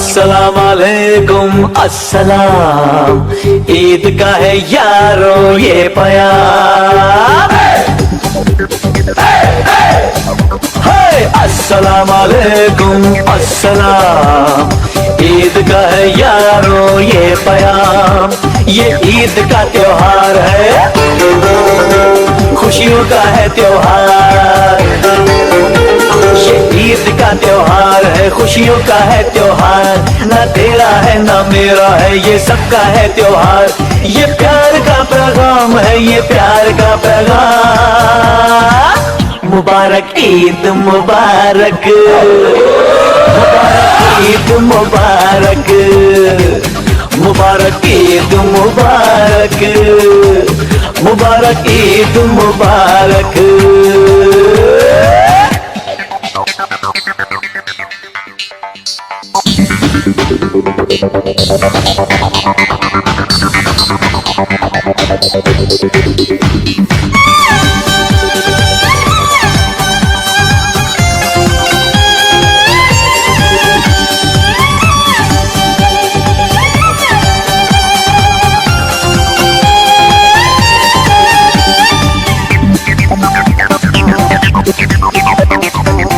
अस्सलाम वालेकुम अस्सलाम, ईद का है यारो ये प्यार। अस्सलाम वालेकुम अस्सलाम, ईद का है यारो ये प्यार। ये ईद का त्योहार है, खुशियों का है त्योहार। ये ईद का त्योहार है, खुशियों का है त्योहार। ना तेरा है ना मेरा है, ये सबका है त्योहार। ये प्यार का पैगाम है, ये प्यार का पैगाम। मुबारक ईद मुबारक, मुबारक ईद मुबारक, मुबारक ईद मुबारक, मुबारक ईद मुबारक।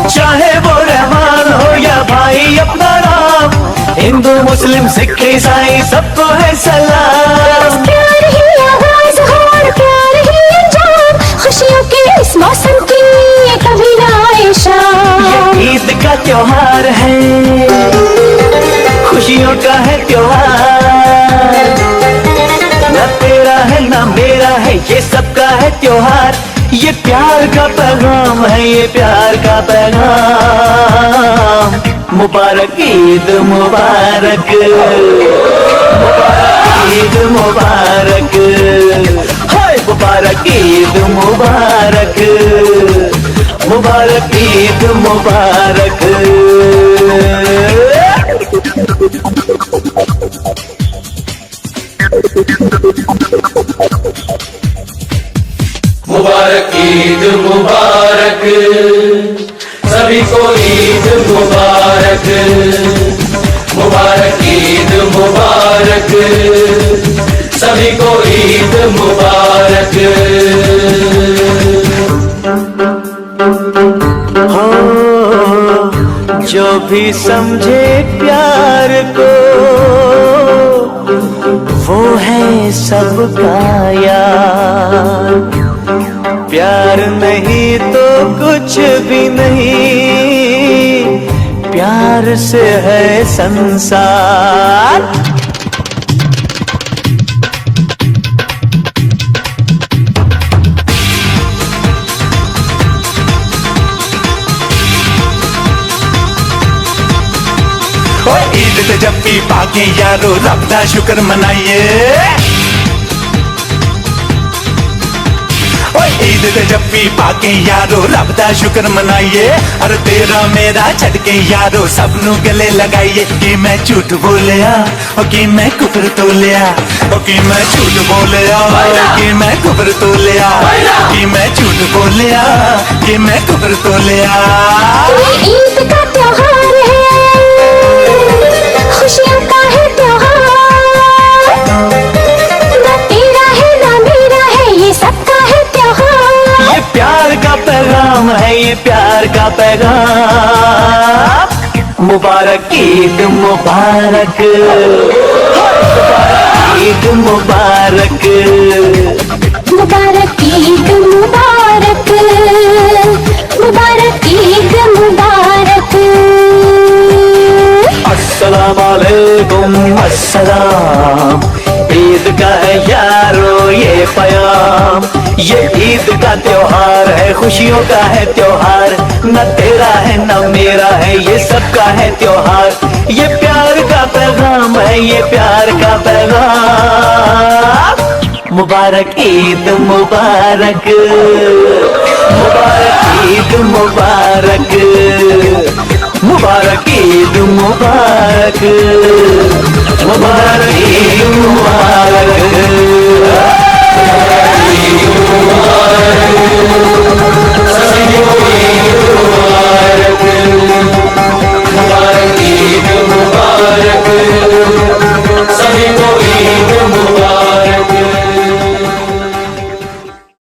चाहे वो रहमान हो या भाई अपना राम, हिंदू मुस्लिम सिख ईसाई सबको है सलाम। प्यार ही आवाज हो और प्यार ही अंजाम, खुशियों के इस मौसम की ये कभी ना आए शाम। ये ईद का त्योहार है, खुशियों का है त्योहार। ना तेरा है ना मेरा है, ये सबका है त्योहार। ये प्यार का पैगाम है, ये प्यार का पैगाम। मुबारक ईद मुबारक, मुबारक ईद मुबारक, हाय मुबारक ईद मुबारक, मुबारक ईद मुबारक। मुबारक ईद मुबारक, सभी को ईद मुबारक। मुबारक ईद मुबारक, सभी को ईद मुबारक। हो जो भी समझे प्यार को, वो है सबका यार। प्यार नहीं तो कुछ भी नहीं, प्यार से है संसार। ईद ते जब भी पाके यारो रब दा शुक्र मनाइए। ईद ते जब भी पाके यारो रब दा शुक्र मनाइए। और तेरा मेरा छड़ के यारो सब नू गले लगाइए। कि मैं झूठ बोलिया और कि मैं कुफर तोलिया, और कि मैं झूठ बोलिया कि मैं कुफर तोलिया, कि मैं झूठ बोलिया कि मैं कुफर तोलिया। ईद का त्योहार है, खुशियों का है त्योहार। ना तेरा है ना मेरा है, ये सबका है त्योहार। ये प्यार का पैगाम है, ये प्यार का पैगाम। मुबारक ईद मुबारक, मुबारक ईद मुबारक, मुबारक ईद मुबारक, मुबारक ईद मुबारक। अस्सलाम वालेकुम अस्सलाम, ईद का है यारो ये प्याम। ये ईद का त्योहार है, खुशियों का है त्योहार। न तेरा है न मेरा है, ये सबका है त्योहार। ये प्यार का पैगाम है, ये प्यार का पैगाम। मुबारक ईद मुबारक, मुबारक ईद मुबारक, मुबारक ईद मुबारक, मुबारक ईद मुबारक।